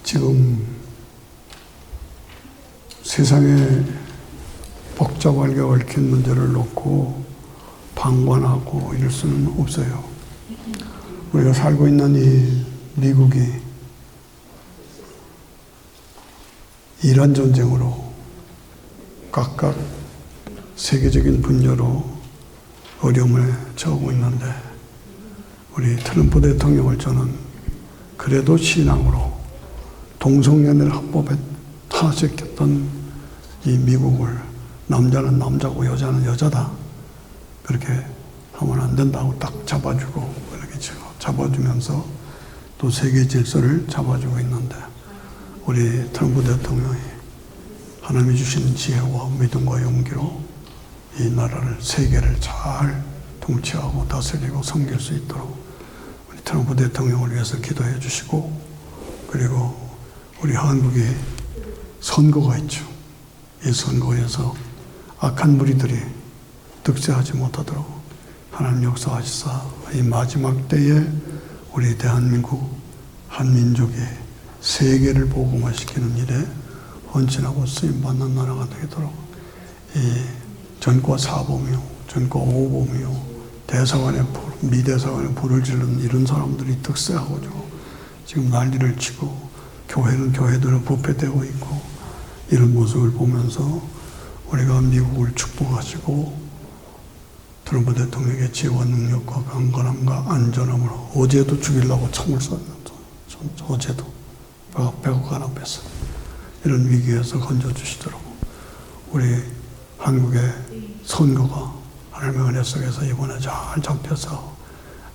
지금 세상에 복잡하게 얽힌 문제를 놓고 방관하고 이럴 수는 없어요. 우리가 살고 있는 이 미국이 이란 전쟁으로 각각 세계적인 분야로 어려움을 처하고 있는데, 우리 트럼프 대통령을 저는 그래도 신앙으로 동성연애를 합법에 탄압시켰던 이 미국을 남자는 남자고 여자는 여자다, 그렇게 하면 안 된다고 딱 잡아주고, 이렇게 잡아주면서 또 세계 질서를 잡아주고 있는데, 우리 트럼프 대통령이 하나님이 주시는 지혜와 믿음과 용기로 이 나라를, 세계를 잘 통치하고 다스리고 섬길 수 있도록 우리 트럼프 대통령을 위해서 기도해 주시고, 그리고 우리 한국에 선거가 있죠. 이 선거에서 악한 무리들이 득세하지 못하도록 하나님 역사하시사 이 마지막 때에 우리 대한민국 한민족이 세계를 복음화시키는 일에 헌신하고 쓰임받는 나라가 되도록 이 전과 사범이요, 전과 오범이요, 대사관에 미대사관에 불을 지르는 이런 사람들이 득세하고 지금 난리를 치고, 교회는 교회들은 부패되고 있고, 이런 모습을 보면서 우리가 미국을 축복하시고 트럼프 대통령의 지혜와 능력과 강건함과 안전함으로, 어제도 죽이려고 총을 쐈는데 어제도 백악관 앞에서 이런 위기에서 건져주시도록 우리 한국의 선거가 하나님의 은혜 속에서 이번에 잘 잡혀서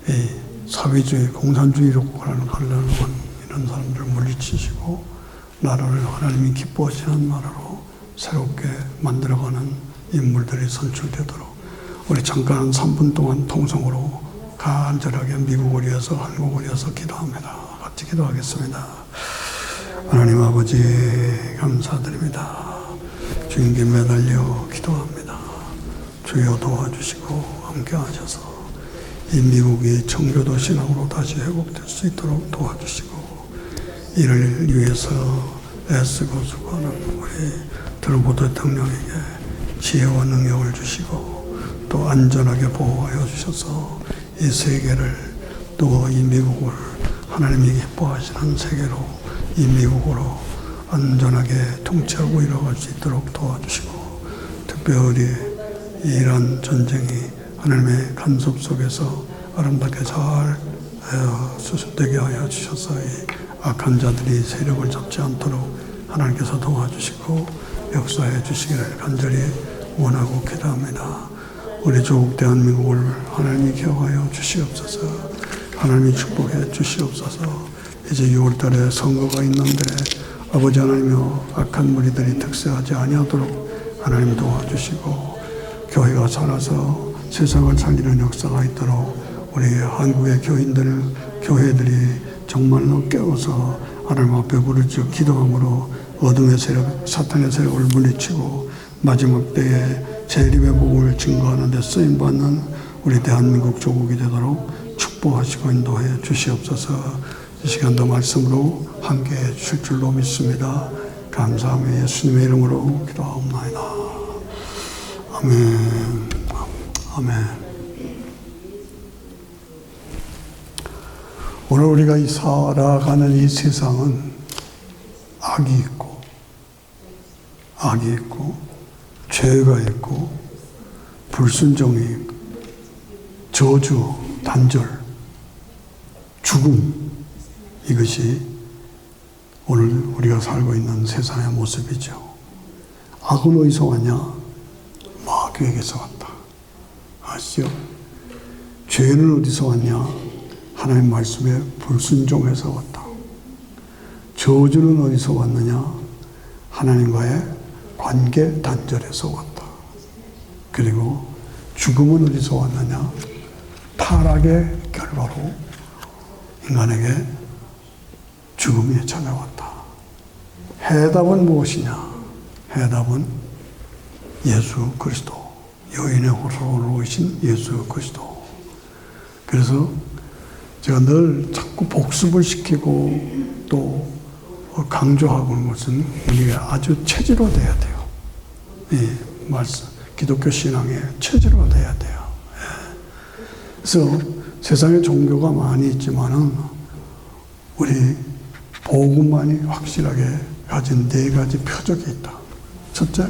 이 사회주의, 공산주의로 가려는 이런 사람들을 물리치시고 나라를 하나님이 기뻐하시는 나라로 새롭게 만들어가는 인물들이 선출되도록 우리 잠깐 한 3분 동안 통성으로 간절하게 미국을 위해서, 한국을 위해서 기도합니다. 같이 기도하겠습니다. 하나님 아버지 감사드립니다. 주님께 매달려 기도합니다. 주여 도와주시고 함께 하셔서 이 미국이 청교도 신앙으로 다시 회복될 수 있도록 도와주시고, 이를 위해서 애쓰고 수고하는 우리 트럼프 대통령에게 지혜와 능력을 주시고 또 안전하게 보호하여 주셔서 이 세계를, 또 이 미국을 하나님이 기뻐하시는 세계로, 이 미국으로 안전하게 통치하고 이뤄갈 수 있도록 도와주시고, 특별히 이란 전쟁이 하나님의 간섭 속에서 아름답게 잘 수습되게 하여 주셔서 이 악한 자들이 세력을 잡지 않도록 하나님께서 도와주시고 역사해 주시기를 간절히 원하고 기도합니다. 우리 조국 대한민국을 하나님이 기억하여 주시옵소서. 하나님이 축복해 주시옵소서. 이제 6월달에 선거가 있는데 아버지 하나님이여, 악한 무리들이 득세하지 아니하도록 하나님 도와주시고, 교회가 살아서 세상을 살리는 역사가 있도록 우리 한국의 교회들이 정말로 깨어서 하나님 앞에 부르짖어 기도함으로 어둠의 세력, 사탄의 세력을 물리치고 마지막 때에 재림의 복음을 증거하는 데 쓰임받는 우리 대한민국 조국이 되도록 축복하시고 인도해 주시옵소서. 이 시간도 말씀으로 함께해 주실 줄로 믿습니다. 감사하며 예수님의 이름으로 기도하옵나이다. 아멘. 아멘. 오늘 우리가 이 살아가는 이 세상은 악이 있고 죄가 있고 불순종이 있고 저주, 단절, 죽음, 이것이 오늘 우리가 살고 있는 세상의 모습이죠. 악은 어디서 왔냐? 마귀에게서 왔다. 아시죠? 죄는 어디서 왔냐? 하나님 말씀에 불순종해서 왔다. 저주는 어디서 왔느냐? 하나님과의 관계 단절에서 왔다. 그리고 죽음은 어디서 왔느냐? 타락의 결과로 인간에게 죽음이 찾아왔다. 해답은 무엇이냐? 해답은 예수 그리스도, 여인의 호소로 오신 예수 그리스도. 그래서 제가 늘 자꾸 복습을 시키고 또 강조하고 있는 것은 우리가 아주 체질화돼야 돼요. 이 말씀, 기독교 신앙의 체질화돼야 돼요. 그래서 세상에 종교가 많이 있지만은 우리 복음만이 확실하게 가진 네 가지 표적이 있다. 첫째,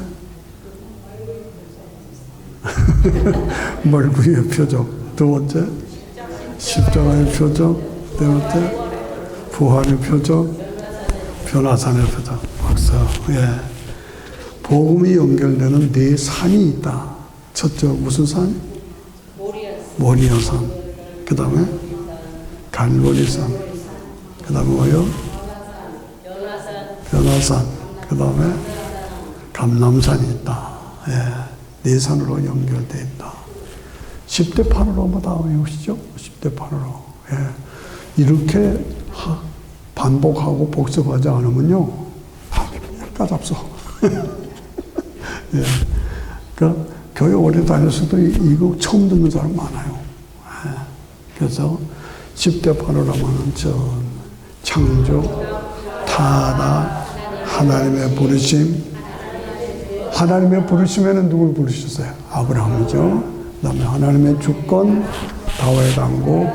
멀구의 표적. 두 번째, 십자가의 표적. 네 번째, 부활의 표적, 변화산의 표적. 박사. 예. 복음이 연결되는 네 산이 있다. 첫째, 무슨 산? 모리아산. 그 다음에 갈보리산. 그 다음에 뭐요? 변화산. 그 다음에 감람산이 있다. 예. 네 산으로 연결되어 있다. 10대 8으로 한번 다 외우시죠? 10대 8으로. 예. 이렇게 반복하고 복습하지 않으면요, 까잡숴. 예. 그러니까 교회 오래 다녔어도 이거 처음 듣는 사람 많아요. 예. 그래서 10대 8으로 하면은 창조, 타다, 하나님의 부르심. 하나님의 부르심에는 누굴 부르셨어요? 아브라함이죠. 그 다음에 하나님의 주권, 다윗 왕국,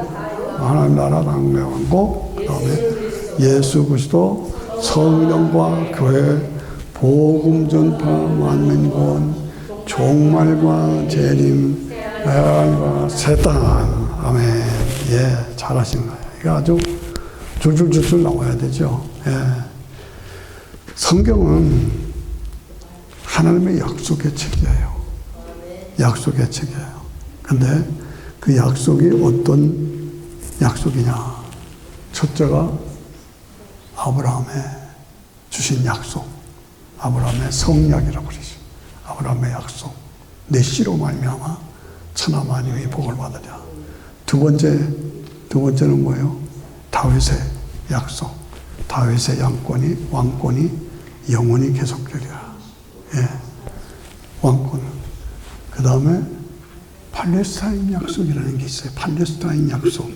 하나님 나라 왕국, 그 다음에 예수 그리스도, 성령과 교회, 복음 전파, 만민군, 종말과 재림, 나라과 세단. 아멘. 예, 잘하신 거예요. 이거 아주 줄줄줄줄 나와야 되죠. 예. 성경은 하나님의 약속의 책이에요. 약속의 책이에요. 근데 그 약속이 어떤 약속이냐. 첫째가 아브라함의 주신 약속. 아브라함의 성약이라고 그러죠. 아브라함의 약속. 내 씨로 말미암아 천하 만민이 복을 받으랴. 두 번째는 뭐예요? 다윗의 약속. 다윗의 왕권이 영원히 계속되리라. 예, 왕권. 그 다음에 팔레스타인 약속이라는 게 있어요. 팔레스타인 약속.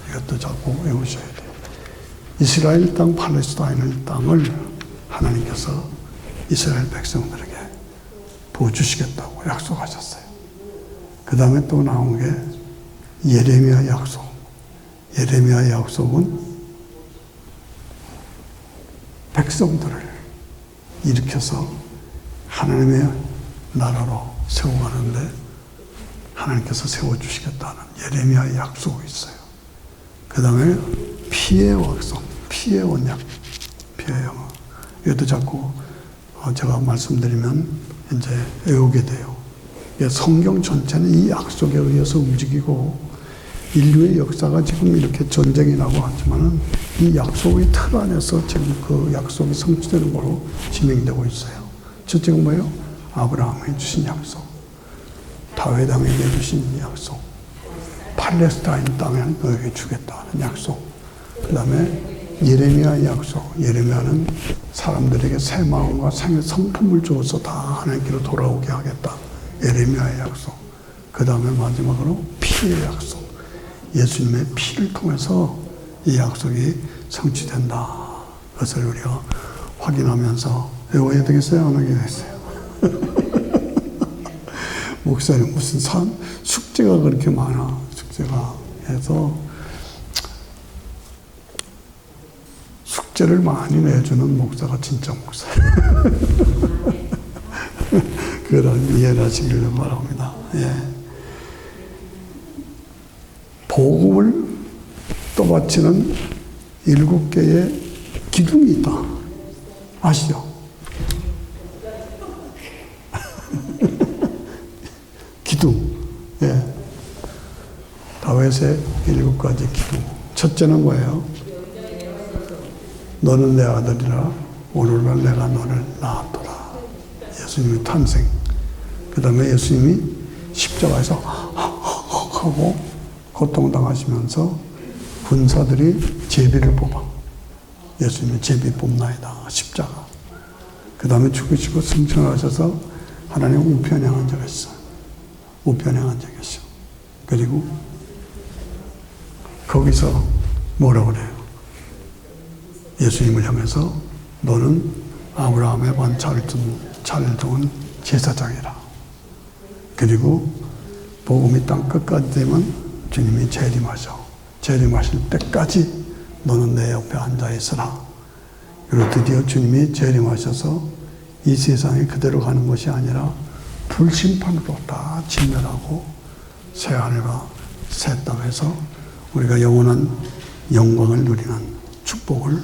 이것도 자꾸 외우셔야 돼요. 이스라엘 땅, 팔레스타인 땅을 하나님께서 이스라엘 백성들에게 보여주시겠다고 약속하셨어요. 그 다음에 또 나온 게 예레미야 약속. 예레미야 약속은 백성들을 일으켜서 하나님의 나라로 세워가는데 하나님께서 세워주시겠다는 예레미야의 약속이 있어요. 그 다음에 피의 약속, 피의 언약, 피의 영어. 이것도 자꾸 제가 말씀드리면 이제 외우게 돼요. 성경 전체는 이 약속에 의해서 움직이고 인류의 역사가 지금 이렇게 전쟁이 나고 하지만은 이 약속의 틀 안에서 지금 그 약속이 성취되는 걸로 진행되고 있어요. 첫째가 뭐예요? 아브라함이 주신 약속, 다윗 왕에게 주신 약속, 팔레스타인 땅에 너에게 주겠다는 약속, 그 다음에 예레미야 약속. 예레미야는 사람들에게 새 마음과 생의 성품을 주어서 다 하나님께로 돌아오게 하겠다. 예레미야의 약속. 그 다음에 마지막으로 피의 약속. 예수님의 피를 통해서 이 약속이 성취된다. 그것을 우리가 확인하면서 외워야 되겠어요? 안 하게 됐어요? 목사님 무슨 숙제가 그렇게 많아. 숙제가 해서 숙제를 많이 내주는 목사가 진짜 목사예요. 그걸 이해하시길 바랍니다. 예. 복음을 떠받치는 7개의 기둥이 있다. 아시죠? 기둥. 예. 다윗의 7가지 기둥. 첫째는 뭐예요? 너는 내 아들이라. 오늘날 내가 너를 낳았더라. 예수님의 탄생. 그 다음에 예수님이 십자가에서 하고 고통당하시면서 군사들이 제비를 뽑아. 예수님이 제비 뽑나이다. 십자가. 그 다음에 죽으시고 승천하셔서 하나님 우편에 앉아계셨어요. 우편에 앉아계셔. 그리고 거기서 뭐라고 그래요? 예수님을 향해서 너는 아브라함의 반 차를 둔 제사장이라. 그리고 복음이 땅 끝까지 되면 주님이 재림하셔. 재림하실 때까지 너는 내 옆에 앉아 있으라. 그리고 드디어 주님이 재림하셔서 이 세상에 그대로 가는 것이 아니라 불심판으로 다 진멸하고 새하늘과 새 땅에서 우리가 영원한 영광을 누리는 축복을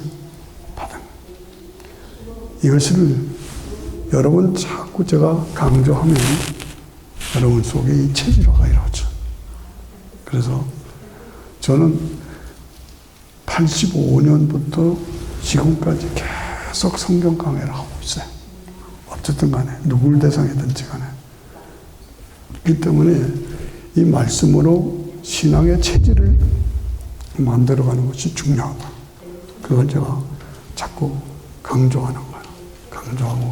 받은. 이것을 여러분 자꾸 제가 강조하면 여러분 속에 이 체질화가 이루어져. 그래서 저는 85년부터 지금까지 계속 성경 강해를 하고 있어요. 어쨌든 간에 누굴 대상이든지 간에. 그렇기 때문에 이 말씀으로 신앙의 체질을 만들어가는 것이 중요하다. 그걸 제가 자꾸 강조하는 거예요.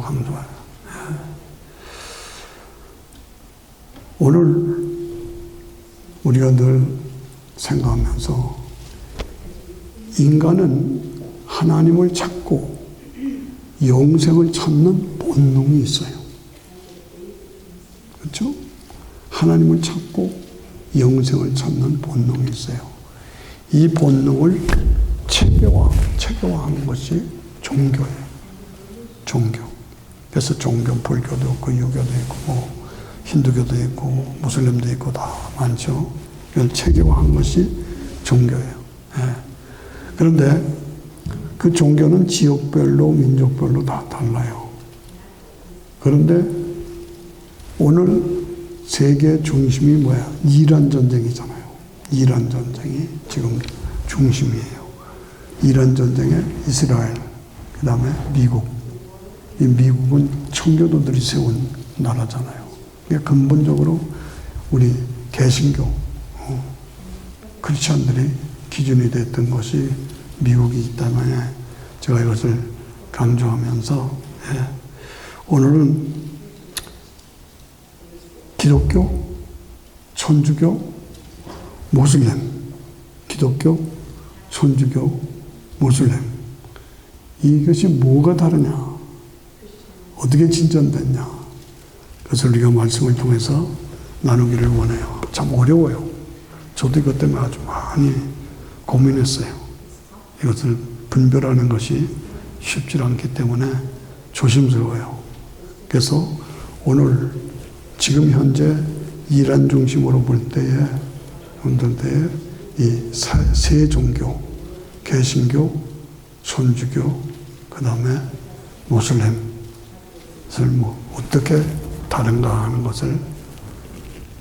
강조해요. 오늘 우리가 늘 생각하면서 인간은 하나님을 찾고 영생을 찾는 본능이 있어요. 그렇죠? 하나님을 찾고 영생을 찾는 본능이 있어요. 이 본능을 체계화한 것이 종교예요. 종교. 그래서 종교, 불교도 있고, 유교도 있고, 뭐 힌두교도 있고, 무슬림도 있고 다 많죠. 이걸 체계화한 것이 종교예요. 예. 그런데 그 종교는 지역별로, 민족별로 다 달라요. 그런데 오늘 세계 중심이 뭐야? 이란 전쟁이잖아요. 이란 전쟁이 지금 중심이에요. 이란 전쟁에 이스라엘, 그 다음에 미국. 이 미국은 청교도들이 세운 나라잖아요. 그러니까 근본적으로 우리 개신교, 크리스천들이 기준이 됐던 것이 미국이기 때문에 제가 이것을 강조하면서, 오늘은 기독교, 천주교, 모슬렘, 기독교, 천주교, 모슬렘. 이것이 뭐가 다르냐? 어떻게 진전됐냐? 그것을 우리가 말씀을 통해서 나누기를 원해요. 참 어려워요. 저도 이것 때문에 아주 많이 고민했어요. 이것을 분별하는 것이 쉽지 않기 때문에 조심스러워요. 그래서 오늘 지금 현재 이란 중심으로 볼 때에 이 세 종교, 개신교, 천주교, 그 다음에 모슬렘을 뭐 어떻게 다른가 하는 것을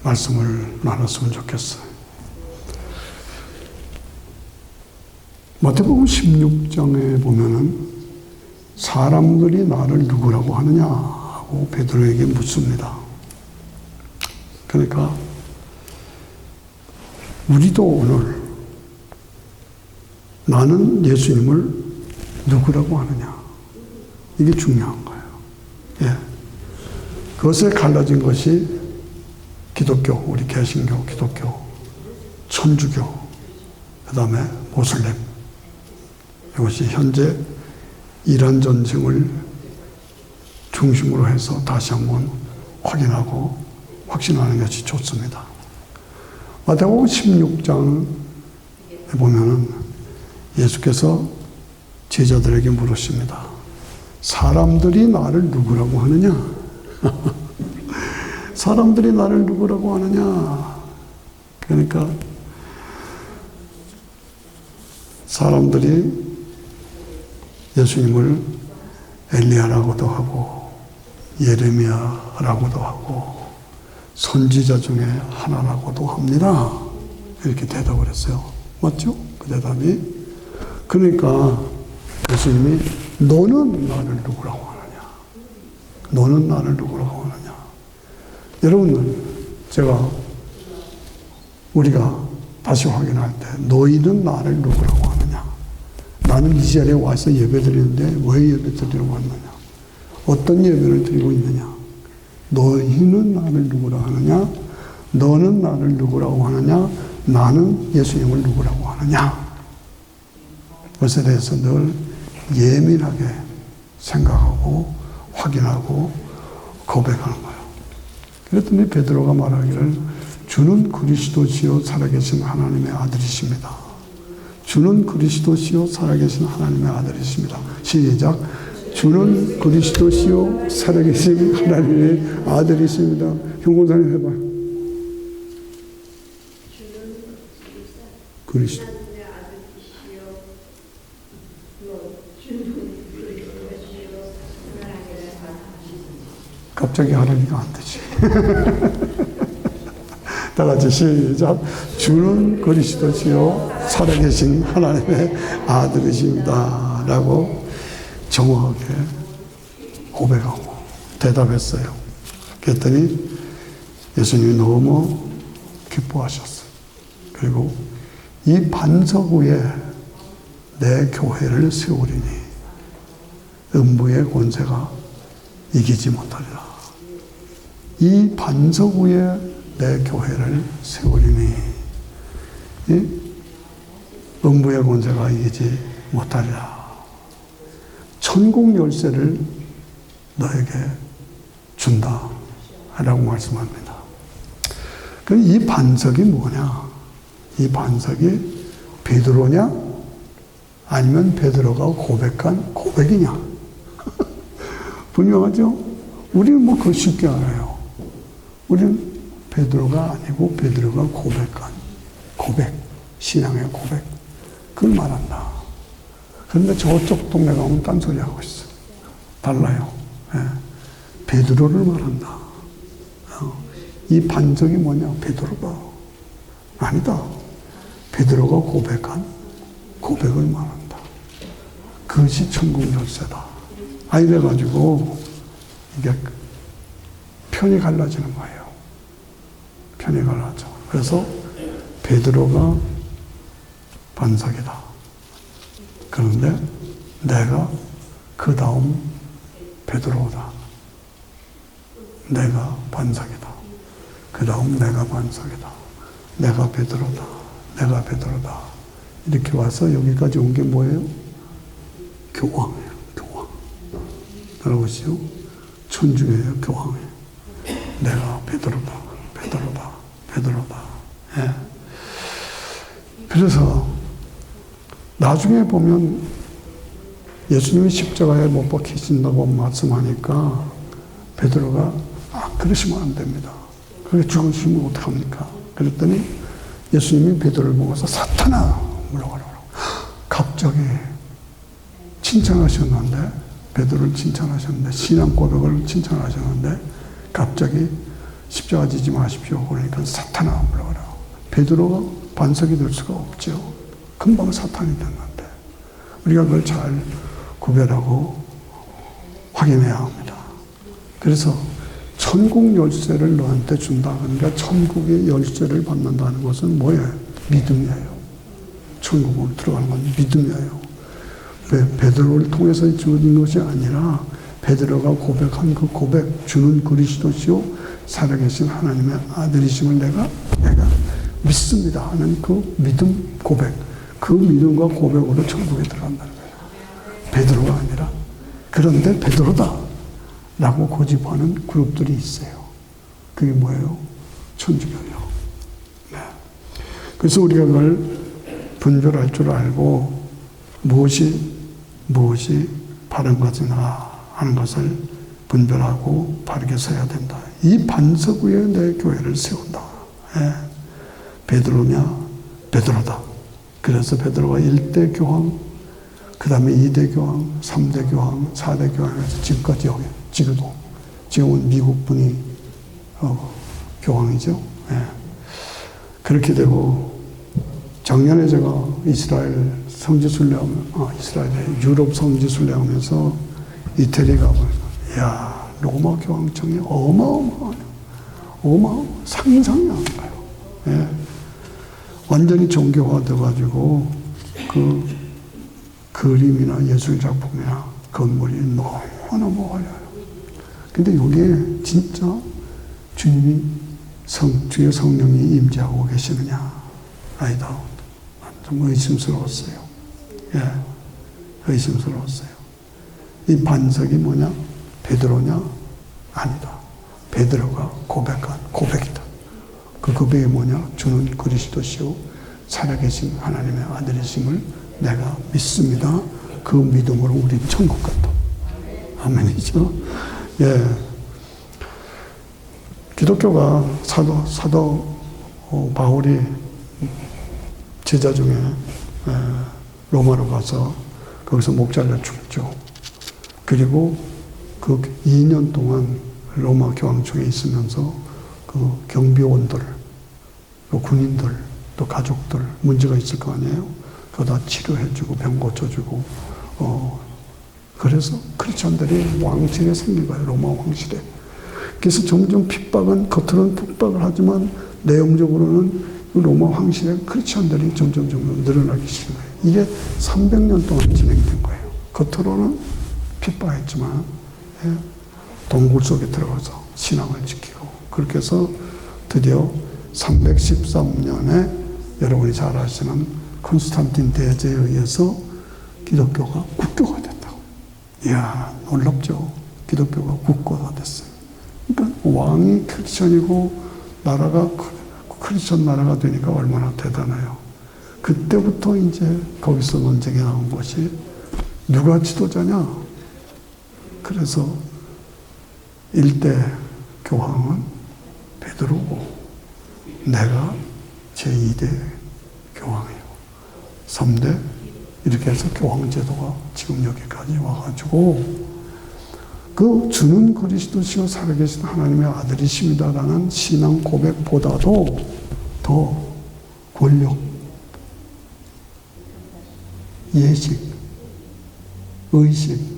말씀을 나눴으면 좋겠어요. 마태복음 16장에 보면은 사람들이 나를 누구라고 하느냐 하고 베드로에게 묻습니다. 그러니까 우리도 오늘 나는 예수님을 누구라고 하느냐, 이게 중요한 거예요. 예. 그것에 갈라진 것이 기독교, 우리 개신교, 기독교, 천주교, 그 다음에 모슬렘. 이것이 현재 이란 전쟁을 중심으로 해서 다시 한번 확인하고 확신하는 것이 좋습니다. 마태복음 16장에 보면은 예수께서 제자들에게 물으십니다. 사람들이 나를 누구라고 하느냐? 사람들이 나를 누구라고 하느냐? 그러니까 사람들이 예수님을 엘리야라고도 하고 예레미야라고도 하고 선지자 중에 하나라고도 합니다. 이렇게 대답을 했어요. 맞죠? 그 대답이. 그러니까 예수님이 너는 나를 누구라고 하느냐? 너는 나를 누구라고 하느냐? 여러분, 우리가 다시 확인할 때 너희는 나를 누구라고 하느냐? 나는 이 자리에 와서 예배 드리는데 왜 예배 드리러 왔느냐? 어떤 예배를 드리고 있느냐? 너희는 나를 누구라고 하느냐? 너는 나를 누구라고 하느냐? 나는 예수님을 누구라고 하느냐? 그것에 대해서 늘 예민하게 생각하고 확인하고 고백하는 거예요. 그랬더니 베드로가 말하기를 주는 그리스도시요 살아계신 하나님의 아들이십니다. 주는 그리스도시요 살아계신 하나님의 아들이십니다. 시작. 주는 그리스도시요 살아계신 하나님의 아들이십니다. 형공사님 해봐요. 그리스도. 갑자기 하나님이 안 되지. 다 같이 시작. 주는 그리스도시요 살아계신 하나님의 아들이십니다. 라고 정확하게 고백하고 대답했어요. 그랬더니 예수님이 너무 기뻐하셨어요. 그리고 이 반석 위에 내 교회를 세우리니 음부의 권세가 이기지 못하리라. 이 반석 위에 내 교회를 세우리니 음부의 권세가 이기지 못하리라. 천국 열쇠를 너에게 준다 라고 말씀합니다. 그럼 이 반석이 뭐냐? 이 반석이 베드로냐? 아니면 베드로가 고백한 고백이냐? 분명하죠? 우리는 뭐 그거 쉽게 알아요. 우리는 베드로가 아니고 베드로가 고백한 고백, 신앙의 고백, 그걸 말한다. 그런데 저쪽 동네 가면 딴소리 하고 있어. 달라요. 예. 베드로를 말한다. 이 반석이 뭐냐? 베드로가 아니다. 베드로가 고백한 고백을 말한다. 그것이 천국 열쇠다. 이래가지고 이게 편이 갈라지는 거예요. 편이 갈라져. 그래서 베드로가 반석이다. 그런데 내가 그 다음 베드로다. 내가 반석이다. 그 다음 내가 반석이다. 내가 베드로다. 내가 베드로다. 이렇게 와서 여기까지 온 게 뭐예요? 교황이에요. 교황. 들어보시죠. 천주교예요. 교황이에요. 내가 베드로다. 베드로다. 베드로다. 예. 그래서 나중에 보면 예수님이 십자가에 못 박히신다고 말씀하니까 베드로가 그러시면 안 됩니다. 그렇게 죽으시면 어떡합니까? 그랬더니 예수님이 베드로를 보고서 사탄아 물러가라고 갑자기 칭찬하셨는데 베드로를 칭찬하셨는데 신앙 고백을 칭찬하셨는데 갑자기 십자가 지지 마십시오. 그러니까 사탄아 물러가라. 베드로가 반석이 될 수가 없죠. 금방 사탄이 됐는데 우리가 그걸 잘 구별하고 확인해야 합니다. 그래서 천국 열쇠를 너한테 준다. 그러니까 천국의 열쇠를 받는다는 것은 뭐예요? 믿음이에요. 천국으로 들어가는 건 믿음이에요. 베드로를 통해서 주는 것이 아니라 베드로가 고백한 그 고백, 주는 그리스도시요 살아계신 하나님의 아들이심을 내가 믿습니다 하는 그 믿음 고백, 그 믿음과 고백으로 천국에 들어간다는 거예요. 베드로가 아니라. 그런데 베드로다 라고 고집하는 그룹들이 있어요. 그게 뭐예요? 천주교요. 네. 그래서 우리가 그걸 분별할 줄 알고 무엇이 바른 것이나 하는 것을 분별하고 바르게 서야 된다. 이 반석 위에 내 교회를 세운다. 예. 베드로냐? 베드로다. 그래서 베드로가 1대 교황, 그 다음에 2대 교황, 3대 교황, 4대 교황에서 지금까지 여기, 지금은 미국 분이 교황이죠. 예. 그렇게 되고 작년에 제가 이스라엘 유럽 성지 순례하면서 이태리 가보니까 이야 로마 교황청이 어마어마해요. 상상이 안 가요. 예. 완전히 정교화돼가지고 그 그림이나 예술 작품이나 건물이 너무너무 어려워요. 근데 여기에 진짜 주님이 주의 성령이 임재하고 계시느냐? 아니다. 좀 의심스러웠어요. 예, 의심스러웠어요. 이 반석이 뭐냐? 베드로냐? 아니다. 베드로가 고백한 고백이다. 그 고백이 뭐냐? 주는 그리스도시요 살아계신 하나님의 아들이심을 내가 믿습니다. 그 믿음으로 우리 천국 갔다. 아멘이죠? 예. 기독교가 사도 바울이 제자 중에 로마로 가서 거기서 목자를 죽죠. 그리고 그 2년 동안 로마 교황청에 있으면서 그 경비원들, 또 군인들, 또 가족들 문제가 있을 거 아니에요. 그거 다 치료해주고 병 고쳐주고 그래서 크리스천들이 왕실에 생긴 거예요. 로마 왕실에. 그래서 점점 핍박은 겉으로는 핍박을 하지만 내용적으로는 로마 황실의 크리스천들이 점점 늘어나기 시작한 거예요. 이게 300년 동안 진행된 거예요. 겉으로는 핍박했지만 동굴 속에 들어가서 신앙을 지키고 그렇게 해서 드디어 313년에 여러분이 잘 아시는 콘스탄틴 대제에 의해서 기독교가 국교가 됐다고. 이야, 놀랍죠. 기독교가 국교가 됐어요. 그러니까 왕이 크리스천이고 나라가 크리스천 나라가 되니까 얼마나 대단해요. 그때부터 이제 거기서 논쟁이 나온 것이 누가 지도자냐. 그래서 1대 교황은 베드로고 내가 제2대 교황이에요. 3대 이렇게 해서 교황 제도가 지금 여기까지 와가지고 그 주는 그리스도시요 살아계신 하나님의 아들이십니다라는 신앙 고백보다도 더 권력, 예식, 의식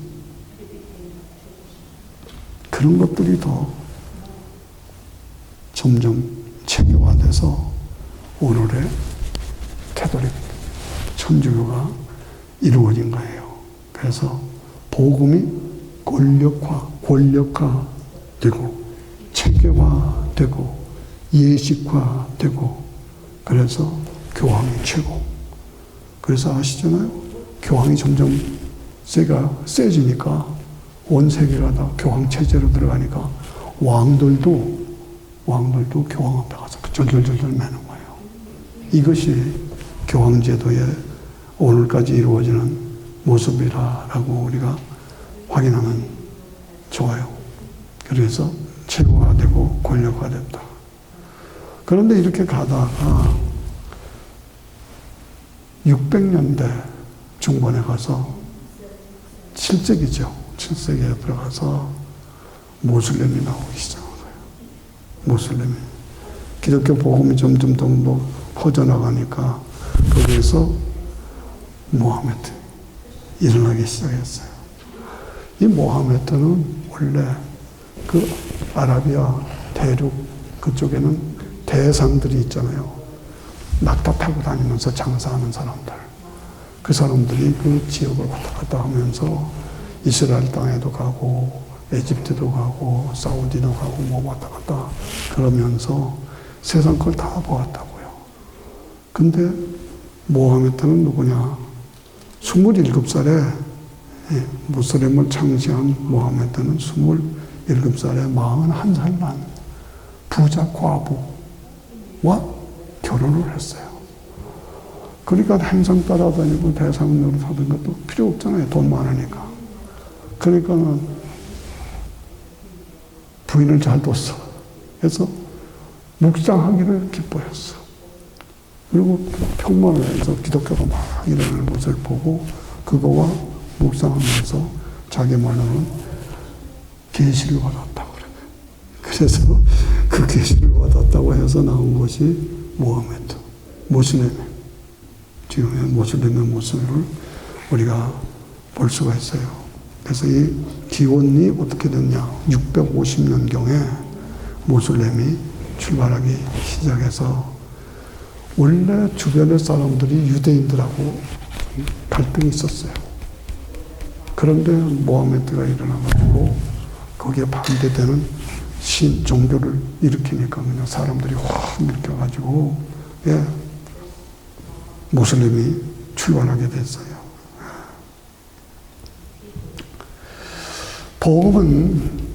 그런 것들이 더 점점 체계화돼서 오늘의 캐톨릭 천주교가 이루어진 거예요. 그래서 복음이 권력화되고 체계화되고 예식화되고 그래서 교황이 최고. 그래서 아시잖아요. 교황이 점점 세지니까 온 세계가 다 교황 체제로 들어가니까 왕들도 교황 앞에 가서 절절절절 매는 거예요. 이것이 교황 제도의 오늘까지 이루어지는 모습이라고 우리가 확인하면 좋아요. 그래서 최고화되고 권력화됐다. 그런데 이렇게 가다가 600년대 중반에 가서 7세기죠. 7세기에 들어가서 모슬렘이 나오기 시작한 거예요. 모슬렘이. 기독교 복음이 점점 더 퍼져나가니까 거기에서 모하메드 일어나기 시작했어요. 이 모하메드는 원래 그 아라비아 대륙 그쪽에는 대상들이 있잖아요. 낙타 타고 다니면서 장사하는 사람들. 그 사람들이 그 지역을 왔다 갔다 하면서 이스라엘 땅에도 가고 에집트도 가고 사우디도 가고 뭐 왔다 갔다 그러면서 세상 걸 다 보았다고요. 근데 모하메드는 누구냐? 27살에 무슬림을 창시한 모하메드는 27살에 41살 난 부자 과부와 결혼을 했어요. 그러니까 행성 따라다니고 대상 노릇하던 것도 필요 없잖아요. 돈 많으니까. 그러니까는 부인을 잘 뒀어. 그래서 묵상하기를 기뻐했어. 그리고 평만을 해서 기독교가 막 일어나는 것을 보고 그거와 묵상하면서 자기 말로는 계시를 받았다고 그래요. 그래서 그 계시를 받았다고 해서 나온 것이 모하메드, 모슬렘. 지금의 모슬렘의 모습을 우리가 볼 수가 있어요. 그래서 이 기원이 어떻게 됐냐. 650년경에 모슬렘이 출발하기 시작해서 원래 주변의 사람들이 유대인들하고 갈등이 있었어요. 그런데 모하메드가 일어나가지고 거기에 반대되는 종교를 일으키니까 그냥 사람들이 확 일으켜가지고 모슬렘이 출발하게 됐어요. 복음은,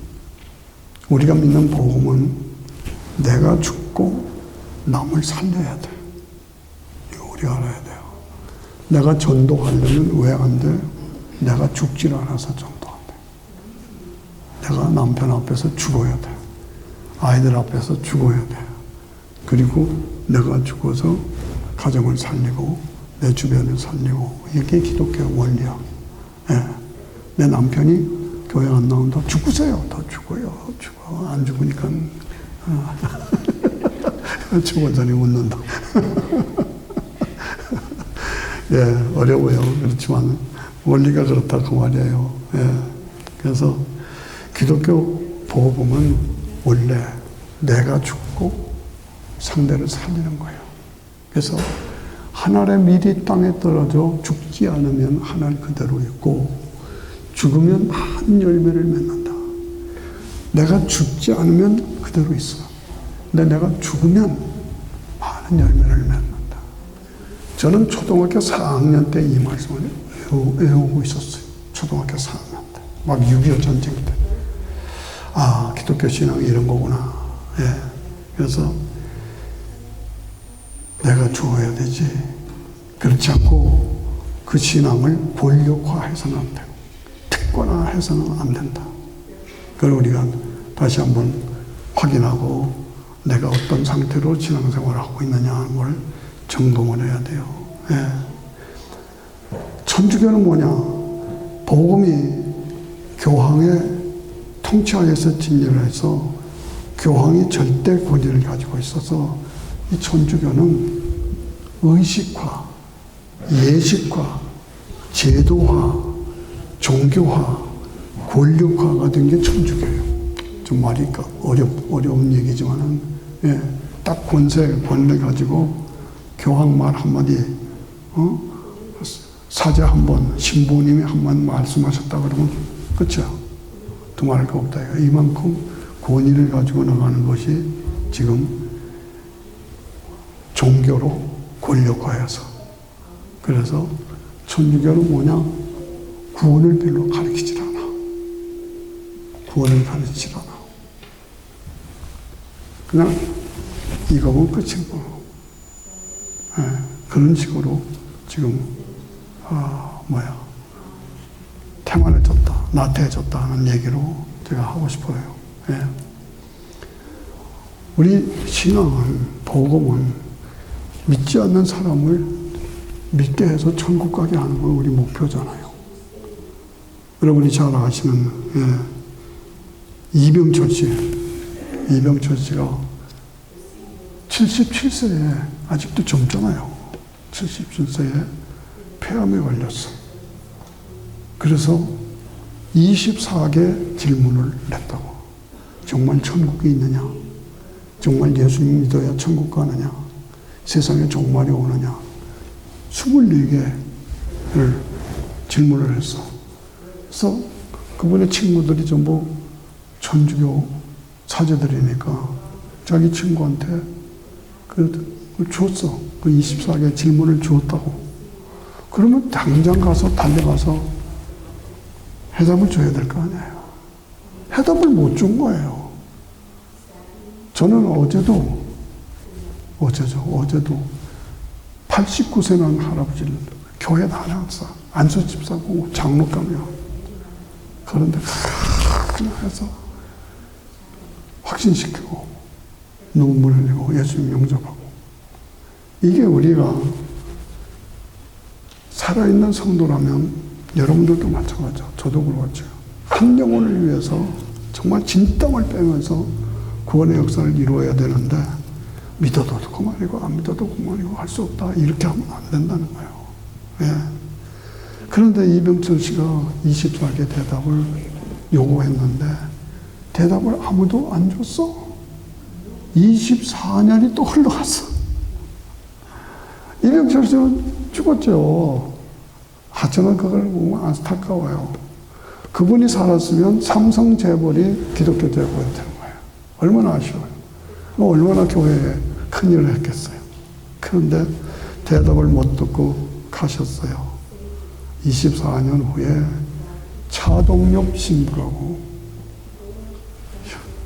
우리가 믿는 복음은 내가 죽고 남을 살려야 돼. 이거 우리가 알아야 돼요. 내가 전도하려면 왜 안 돼? 내가 죽질 않아서 전도 안 돼. 내가 남편 앞에서 죽어야 돼. 아이들 앞에서 죽어야 돼. 그리고 내가 죽어서 가정을 살리고 내 주변을 살리고, 이게 기독교 원리야. 예. 내 남편이 교회 안 나온다. 죽으세요. 더 죽어요. 죽어. 안 죽으니까 죽어자니 웃는다. 예, 어려워요. 그렇지만 원리가 그렇다 그 말이에요. 예. 그래서 기독교 복음은 원래 내가 죽고 상대를 살리는 거예요. 그래서 하늘의 밀이 땅에 떨어져 죽지 않으면 하늘 그대로 있고, 죽으면 많은 열매를 맺는다. 내가 죽지 않으면 그대로 있어. 근데 내가 죽으면 많은 열매를 맺는다. 저는 초등학교 4학년 때 이 말씀을 외우고 있었어요. 초등학교 4학년 때. 막 6.25 전쟁 때. 아, 기독교 신앙이 이런 거구나. 예. 그래서 내가 죽어야 되지. 그렇지 않고 그 신앙을 본력화해서는 안 되고, 특권화해서는 안 된다. 그걸 우리가 다시 한번 확인하고 내가 어떤 상태로 신앙생활을 하고 있느냐 하는 걸 점검을 해야 돼요. 예. 천주교는 뭐냐? 복음이 교황의 통치하에서 진리를 해서 교황이 절대 권위를 가지고 있어서, 이 천주교는 의식화, 예식화, 제도화, 종교화, 권력화가 된 게 천주교예요. 좀 말이 어려운 얘기지만은, 예, 딱 권력 가지고 교황 말 한마디, 사제 한 번, 신부님이 한 번 말씀하셨다 그러면 끝이야. 두 말할 거 없다. 이만큼 권위를 가지고 나가는 것이 지금 종교로 권력화해서. 그래서 천주교는 뭐냐? 구원을 별로 가르치질 않아. 구원을 가르치질 않아. 그냥 이거면 끝이고. 예, 그런 식으로 지금 태만해졌다, 나태해졌다 하는 얘기로 제가 하고 싶어요. 예. 우리 신앙은, 복음은 믿지 않는 사람을 믿게 해서 천국 가게 하는 건 우리 목표잖아요. 여러분이 잘 아시는, 예, 이병철 씨가 77세에 아직도 젊잖아요. 77세에 폐암에 걸렸어. 그래서 24개 질문을 냈다고. 정말 천국이 있느냐? 정말 예수님 믿어야 천국 가느냐? 세상에 종말이 오느냐? 24개를 질문을 했어. 그래서 그분의 친구들이 전부 천주교 사제들이니까 자기 친구한테 그걸 줬어. 그 24개 질문을 줬다고. 그러면 당장 가서 달려가서 해답을 줘야 될 거 아니에요. 해답을 못 준 거예요. 저는 어제도 89세 난 할아버지를 교회 다녀왔어. 안수집사고 장로감이야. 그런데 그냥 해서 확신시키고 눈물 흘리고 예수님 영접하고. 이게 우리가 살아있는 성도라면 여러분들도 마찬가지죠. 저도 그렇죠. 한 영혼을 위해서 정말 진땀을 빼면서 구원의 역사를 이루어야 되는데, 믿어도 그만이고 안 믿어도 그만이고 할 수 없다, 이렇게 하면 안 된다는 거예요. 예. 그런데 이병철 씨가 24개 대답을 요구했는데 대답을 아무도 안 줬어. 24년이 또 흘러갔어. 이병철 씨는 죽었죠. 저는 그걸 보면 안타까워요. 그분이 살았으면 삼성 재벌이 기독교 재벌이 되는 거예요. 얼마나 아쉬워요. 얼마나 교회에 큰일을 했겠어요. 그런데 대답을 못 듣고 가셨어요. 24년 후에 차동엽 신부라고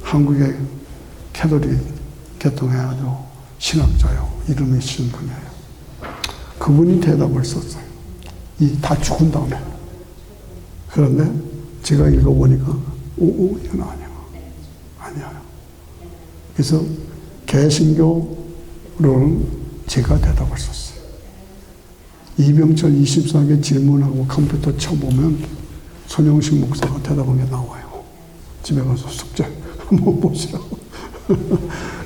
한국의 캐톨릭 개통해가지고 신학자요. 이름이 있는 분이에요. 그분이 대답을 썼어요. 다 죽은 다음에. 그런데 제가 읽어보니까 이건 아니야. 아니야. 그래서 개신교로는 제가 대답을 썼어요. 이병철 24개 질문하고 컴퓨터 쳐보면 손영식 목사가 대답한 게 나와요. 집에 가서 숙제 한번 보시라고.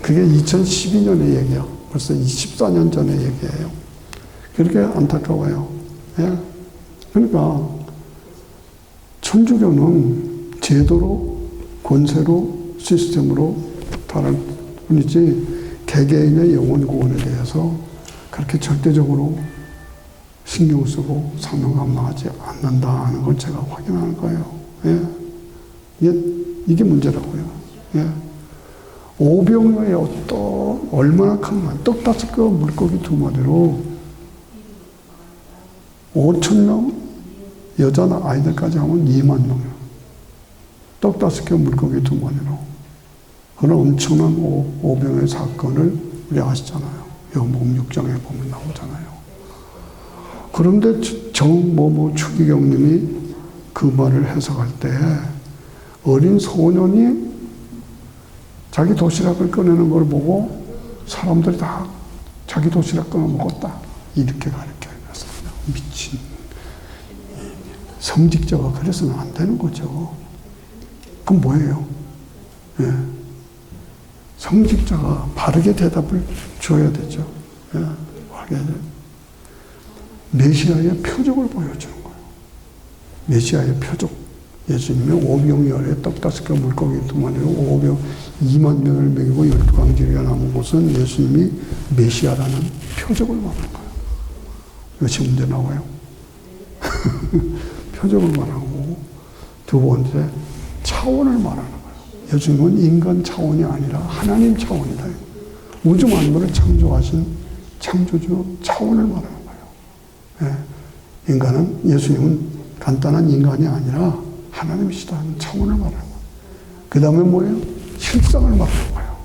그게 2012년의 얘기야. 벌써 24년 전의 얘기예요. 그렇게 안타까워요. 예? 그러니까 천주교는 제도로, 권세로, 시스템으로 다른 뿐이지 개개인의 영혼 구원에 대해서 그렇게 절대적으로 신경 쓰고 사명 감당하지 않는다는 걸 제가 확인하는 거예요. 예? 이게 문제라고요. 예? 오병이어의 어떤 얼마나 큰 떡 5개 물고기 2마리로 5,000명 여자나 아이들까지 하면 2만 명이요. 떡 5개 물고기 2마리로. 그런 엄청난 오병의 사건을 우리 아시잖아요. 요한복음 6장에 보면 나오잖아요. 그런데 추기경님이 그 말을 해석할 때 어린 소년이 자기 도시락을 꺼내는 걸 보고 사람들이 다 자기 도시락 꺼내 먹었다. 이렇게 가르쳐요. 미친. 성직자가 그래서는 안 되는 거죠. 그럼 뭐예요? 예. 성직자가 바르게 대답을 줘야 되죠. 예. 메시아의 표적을 보여주는 거예요. 메시아의 표적. 예수님의 오병이어의 떡 5개 물고기 2마리로 2만 명을 먹이고 12광지리가 남은 곳은 예수님이 메시아라는 표적을 말하는 거예요. 이것이 문제 나와요. 표적을 말하고 두 번째 차원을 말하는 거예요. 예수님은 인간 차원이 아니라 하나님 차원이다. 우주 만물을 창조하신 창조주 차원을 말하는 거예요. 예. 인간은 예수님은 간단한 인간이 아니라 하나님이시다는 차원을 말하는 거예요. 그 다음에 뭐예요? 실상을 말하는 거예요.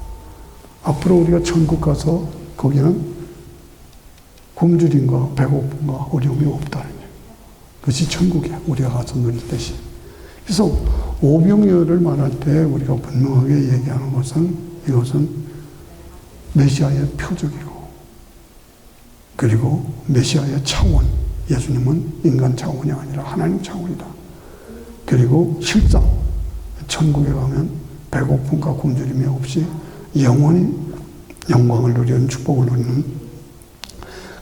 앞으로 우리가 천국 가서 거기는 굶주림과 배고픔과 어려움이 없다는 거예요. 그것이 천국이야. 우리가 가서 누리듯이. 그래서 오병이어를 말할 때 우리가 분명하게 얘기하는 것은 이것은 메시아의 표적이고 그리고 메시아의 차원. 예수님은 인간 차원이 아니라 하나님 차원이다. 그리고 실상 천국에 가면 배고픔과 굶주림이 없이 영원히 영광을 누리는 축복을 누리는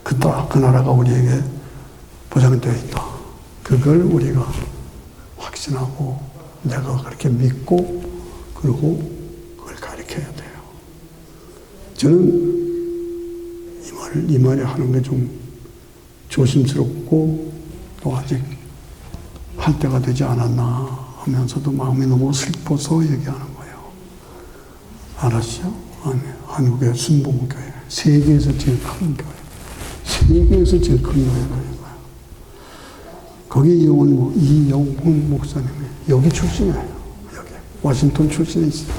그 나라가 우리에게 보장되어 있다. 그걸 우리가 확신하고 내가 그렇게 믿고 그리고 그걸 가르쳐야 돼요. 저는 이 말을 하는 게 좀 조심스럽고 또 아직 할 때가 되지 않았나 하면서도 마음이 너무 슬퍼서 얘기하는 거예요. 알았죠? 아니, 한국의 순복음교회. 세계에서 제일 큰 교회. 세계에서 제일 큰 교회가 거예요. 거기 이영훈 목사님이 여기 출신이에요. 여기. 워싱턴 출신에 있어요.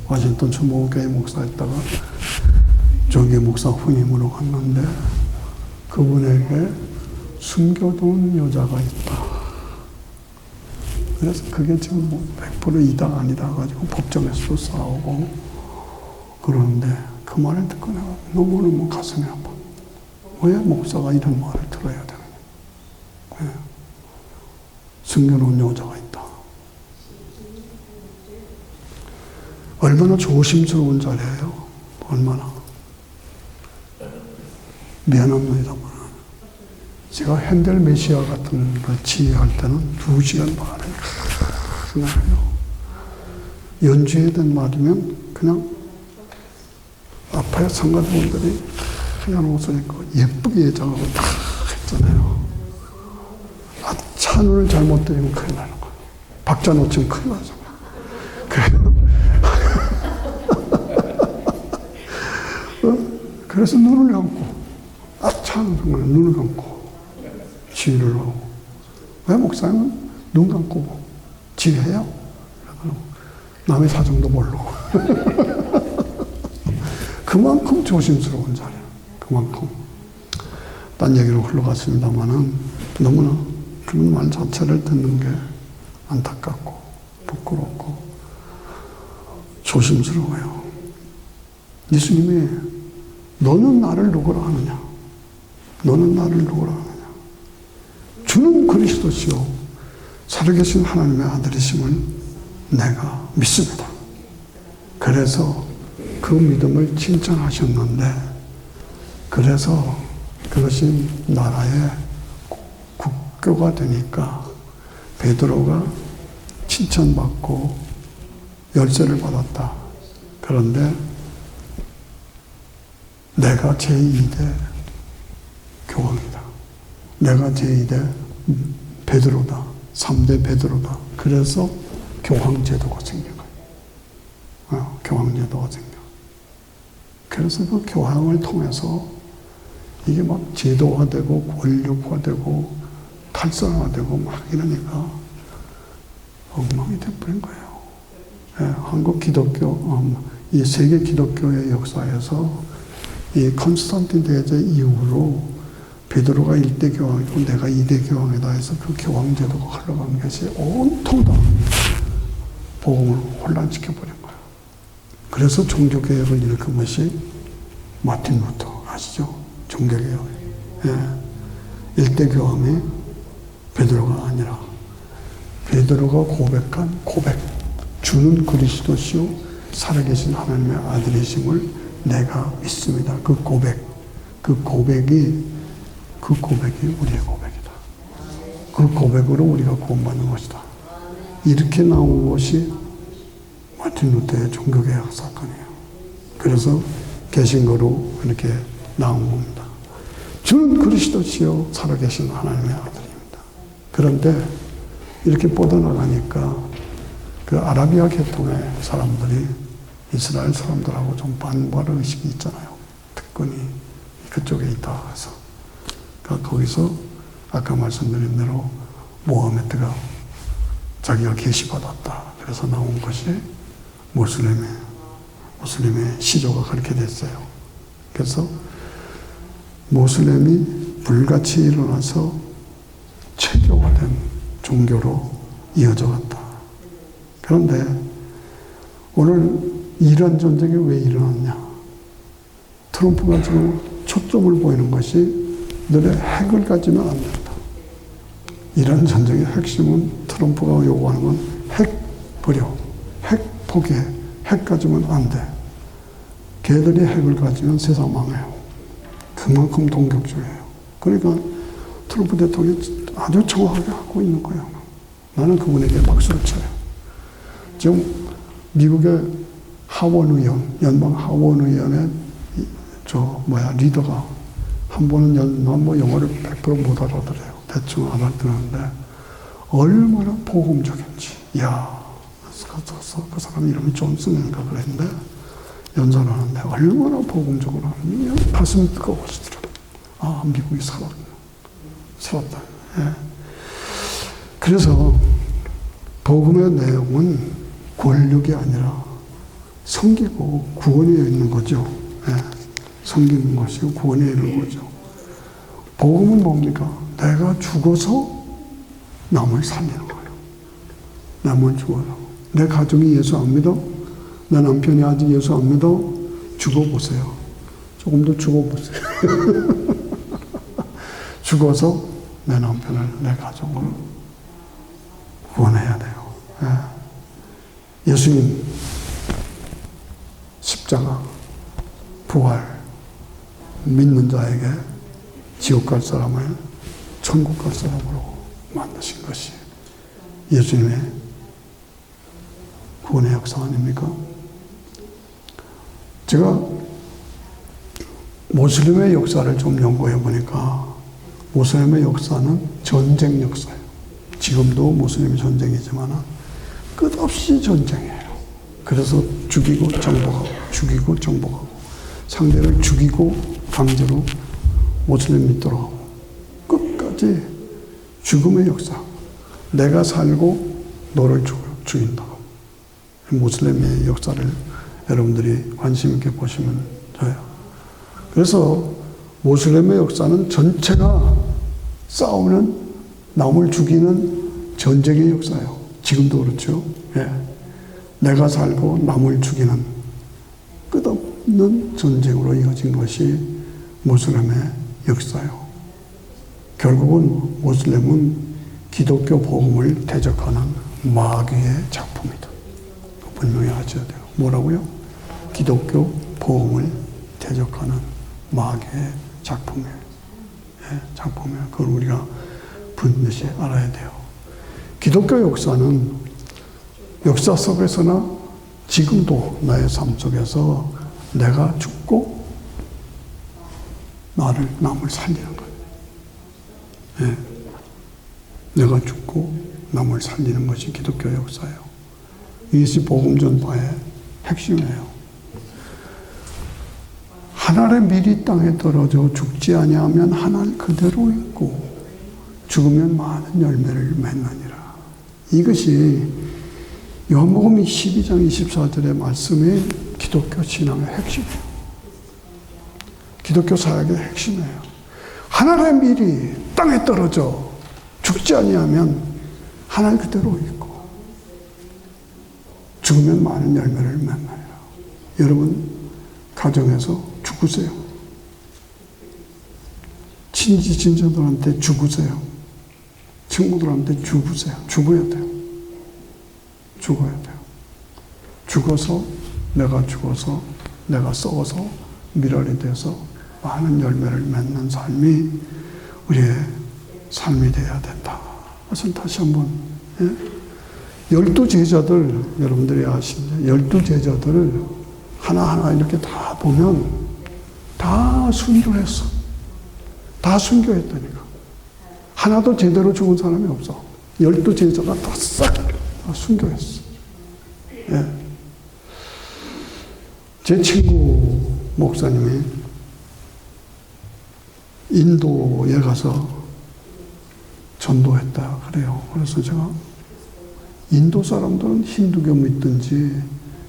워싱턴 순복음교회 목사였다가 조기 목사 후임으로 갔는데 그분에게 숨겨둔 여자가 있다. 그래서 그게 지금 100% 이다 아니다 가지고 법정에서도 싸우고 그러는데 그 말을 듣고 내가 너무너무 가슴이 아파. 왜 목사가 이런 말을 들어야 되느냐. 네. 숨겨놓은 여자가 있다. 얼마나 조심스러운 자리예요. 얼마나. 미안합니다. 제가 핸델 메시아 같은 걸 지휘할 때는 2시간 반을 그냥 해요. 연주해야 된 말이면 그냥 앞에 성가대원들이 하얀 옷을 입고 예쁘게 예장하고 다 했잖아요. 찬우를 잘못 드리면 큰일 나는 거예요. 박자 놓치면 큰일 나잖아요. 그래서 눈을 감고 찬우 정말 눈을 감고 지휘를 하고 왜 목사님은 눈 감고 지혜요? 남의 사정도 모르고. 그만큼 조심스러운 자리야. 그만큼. 딴 얘기로 흘러갔습니다만은 너무나 그런 말 자체를 듣는 게 안타깝고 부끄럽고 조심스러워요. 예수님이 너는 나를 누구라 하느냐? 너는 나를 누구라 하느냐? 주는 그리스도시요 살아계신 하나님의 아들이심을 내가 믿습니다. 그래서 그 믿음을 칭찬하셨는데 그래서 그것이 나라의 국교가 되니까 베드로가 칭찬받고 열쇠를 받았다. 그런데 내가 제2대 교황이다. 내가 제2대 베드로다. 3대 베드로다. 그래서 교황제도가 생긴 거예요. 교황제도가 생겨. 그래서 그 교황을 통해서 이게 막 제도화되고 권력화되고 탈선화되고 막 이러니까 엉망이 돼버린 거예요. 예, 한국 기독교, 이 세계 기독교의 역사에서 이 컨스탄틴 대제 이후로 베드로가 1대 교황이고 내가 2대 교황이다 해서 그 교황제도가 흘러간 것이 온통 다 복음을 혼란시켜버린 거예요. 그래서 종교개혁을 일으킨 것이 마틴 루터 아시죠? 종교개혁. 예. 1대 교황이 베드로가 아니라 베드로가 고백한 고백. 주는 그리스도시요 살아계신 하나님의 아들이심을 내가 믿습니다. 그 고백이 우리의 고백이다. 그 고백으로 우리가 구원받는 것이다. 이렇게 나온 것이 마틴 루터의 종교개혁 사건이에요. 그래서 개신교로 이렇게 나온 겁니다. 주는 그리스도시요 살아계신 하나님의 아들입니다. 그런데 이렇게 뻗어나가니까 그 아라비아 계통의 사람들이 이스라엘 사람들하고 좀 반발 의식이 있잖아요. 특권이 그쪽에 있다 해서. 그러니까 거기서 아까 말씀드린 대로 모하메드가 자기가 계시받았다. 그래서 나온 것이 모슬림의 시조가 그렇게 됐어요. 그래서 모슬림이 불같이 일어나서 체교화된 종교로 이어져 갔다. 그런데 오늘 이란 전쟁이 왜 일어났냐? 트럼프가 지금 초점을 보이는 것이 너네 핵을 가지면 안 된다. 이란 전쟁의 핵심은 트럼프가 요구하는 건 핵 버려. 핵 포기해. 핵 가지면 안 돼. 걔들이 핵을 가지면 세상 망해요. 그만큼 동격주의예요. 그러니까 트럼프 대통령이 아주 정확하게 하고 있는 거예요. 나는 그분에게 박수를 쳐요. 지금 미국의 하원의원, 연방 하원의원의 리더가 한 번은 영어를 100% 못 알아들어요. 대충 알아들었는데 얼마나 복음적인지. 그 사람 이름이 존슨인가 그랬는데 연설을 하는데 얼마나 복음적으로 하는지 가슴이 뜨거워지더라고요. 미국이 살았다. 예. 그래서 복음의 내용은 권력이 아니라 섬기고 구원에 있는 거죠. 예. 섬기는 것이고 구원에 있는 거죠. 복음은 뭡니까? 내가 죽어서 남을 살리는 거예요. 남을 죽어서. 내 가족이 예수 안 믿어? 내 남편이 아직 예수 안 믿어? 죽어보세요. 조금 더 죽어보세요. 죽어서 내 남편을, 내 가족을 구원해야 돼요. 예. 예수님 십자가 부활 믿는 자에게 지옥 갈 사람을 천국 갈 사람으로 만드신 것이 예수님의 구원의 역사 아닙니까? 제가 모슬림의 역사를 좀 연구해 보니까 모슬림의 역사는 전쟁 역사예요. 지금도 모슬림이 전쟁이지만 끝없이 전쟁이에요. 그래서 죽이고 정복하고 상대를 죽이고 강제로 모슬림 믿도록 하고 끝까지 죽음의 역사. 내가 살고 너를 죽인다. 모슬렘의 역사를 여러분들이 관심 있게 보시면 돼요. 그래서 모슬렘의 역사는 전체가 싸우는, 남을 죽이는 전쟁의 역사예요. 지금도 그렇죠. 예. 내가 살고 남을 죽이는 끝없는 전쟁으로 이어진 것이 모슬렘의 역사예요. 결국은 모슬렘은 기독교 복음을 대적하는 마귀의 작품이다. 분명히 아셔야 돼요. 뭐라고요? 기독교 복음을 대적하는 마귀의 작품이에요. 예, 작품이에요. 그걸 우리가 분명히 알아야 돼요. 기독교 역사는 역사 속에서나 지금도 나의 삶 속에서 내가 죽고 남을 살리는 거예요. 예. 내가 죽고 남을 살리는 것이 기독교 역사예요. 이것이 복음 전파의 핵심이에요. 하늘의 밀이 땅에 떨어져 죽지 아니하면 하늘 그대로 있고 죽으면 많은 열매를 맺느니라. 이것이 요한복음 12장 24절의 말씀이 기독교 신앙의 핵심이에요. 기독교 사역의 핵심이에요. 하늘의 밀이 땅에 떨어져 죽지 아니하면 하늘 그대로 있고 죽으면 많은 열매를 맺느니라. 여러분 가정에서 죽으세요. 친지 친척들한테 죽으세요. 친구들한테 죽으세요. 죽어야 돼요. 죽어야 돼요. 죽어서 내가 썩어서 미랄이 돼서 많은 열매를 맺는 삶이 우리의 삶이 되어야 된다. 그래서 다시 한번 12제자들 여러분들이 아시죠? 12제자들을 하나하나 이렇게 다 보면 다 순교했어. 다 순교했다니까. 하나도 제대로 죽은 사람이 없어. 12제자가 다 싹 다 순교했어. 예. 제 친구 목사님이 인도에 가서 전도했다 그래요. 그래서 제가 인도 사람들은 힌두교 믿든지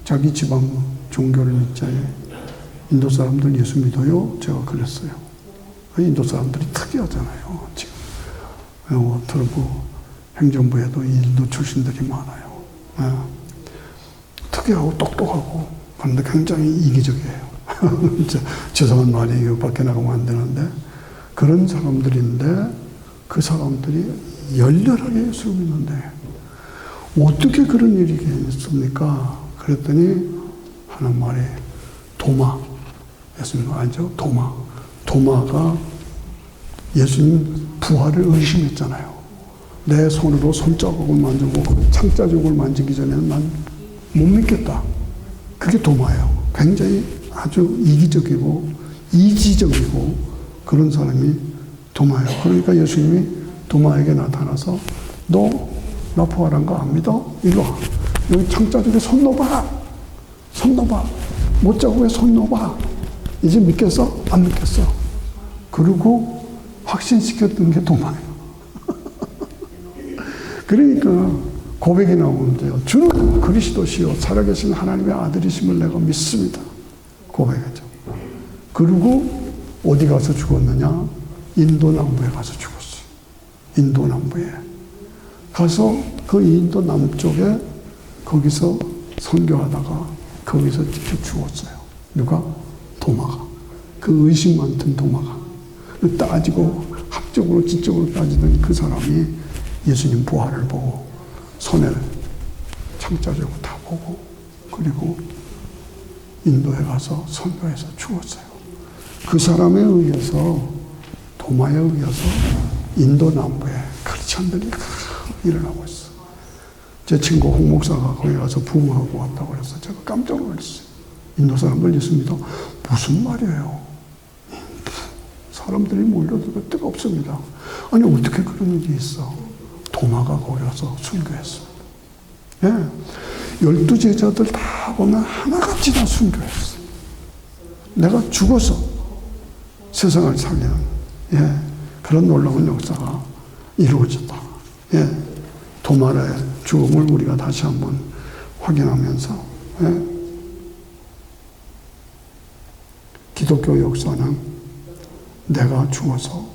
자기 지방 종교를 믿자. 인도 사람들 예수 믿어요? 제가 그랬어요. 인도 사람들이 특이하잖아요. 지금 트럼프 행정부에도 인도 출신들이 많아요. 특이하고 똑똑하고 그런데 굉장히 이기적이에요. 죄송한 말이 이거 밖에 나가면 안 되는데 그런 사람들인데 그 사람들이 열렬하게 예수를 믿는데 어떻게 그런 일이 있습니까? 그랬더니 하는 말이 도마. 예수님 알죠? 도마가 예수님 부활을 의심했잖아요. 내 손으로 손자국을 만져보고 창자국을 만지기 전에는 난 못 믿겠다. 그게 도마예요. 굉장히 아주 이기적이고 이지적이고 그런 사람이 도마예요. 그러니까 예수님이 도마에게 나타나서 너 나 부활한 거 안 믿어? 이리 와. 여기 창자국에 손 넣어봐. 못자국에 손 넣어봐. 이제 믿겠어? 안 믿겠어? 그리고 확신시켰던 게 도마예요. 그러니까 고백이 나오는데요. 주는 그리스도시요 살아계신 하나님의 아들이심을 내가 믿습니다. 고백했죠. 그리고 어디 가서 죽었느냐? 인도 남부에 가서 죽었어요. 인도 남부에 가서 그 인도 남쪽에 거기서 선교하다가 거기서 직접 죽었어요. 누가? 도마가. 그 의심 많던 도마가. 따지고 학적으로 지적으로 따지던 그 사람이 예수님 부활을 보고 손에 창자적으로 다 보고 그리고 인도에 가서 선교해서 죽었어요. 그 사람에 의해서 도마에 의해서 인도 남부에 크리스천들이 일어나고 있어. 제 친구 홍 목사가 거기 가서 부흥하고 왔다고 그래서 제가 깜짝 놀랐어요. 인도 사람들 예수 믿어? 무슨 말이에요? 사람들이 몰려들고 데가 없습니다. 아니 어떻게 그런 일이 있어? 도마가 거기 가서 순교했습니다. 예. 12제자들 다 보면 하나같이 다 순교했어. 내가 죽어서 세상을 살리는 그런 놀라운 역사가 이루어졌다. 예. 도마의 죽음을 우리가 다시 한번 확인하면서, 예? 기독교 역사는 내가 죽어서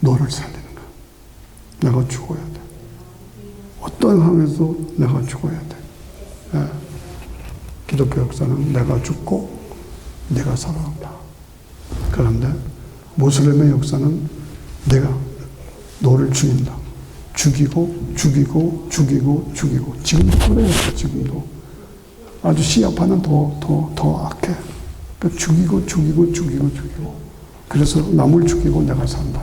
너를 살리는 거야. 내가 죽어야 돼. 어떤 상황에서 내가 죽어야 돼. 예. 기독교 역사는 내가 죽고 내가 살아간다. 그런데 모슬렘의 역사는 내가 너를 죽인다. 죽이고 죽이고 죽이고 죽이고. 지금도 그래요. 지금도 아주 시아파는 더 악해. 그러니까 죽이고 죽이고 죽이고 죽이고. 그래서 남을 죽이고 내가 산다.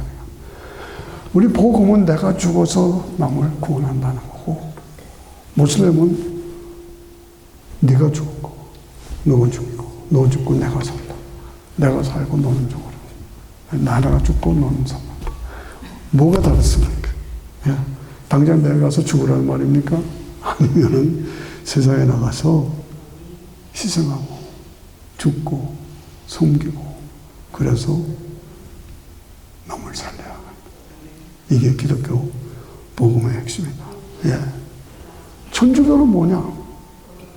우리 복음은 내가 죽어서 남을 구원한다는 거고, 모슬렘은 네가 죽고 너가 죽이고 너 죽고 내가 산다. 내가 살고 너는 죽어라. 나라가 죽고 너는 산다. 뭐가 다르습니까? 예. 당장 내가 가서 죽으라는 말입니까? 아니면은 세상에 나가서 희생하고 죽고 섬기고 그래서 남을 살려야 한다. 이게 기독교 복음의 핵심이다. 예. 천주교는 뭐냐?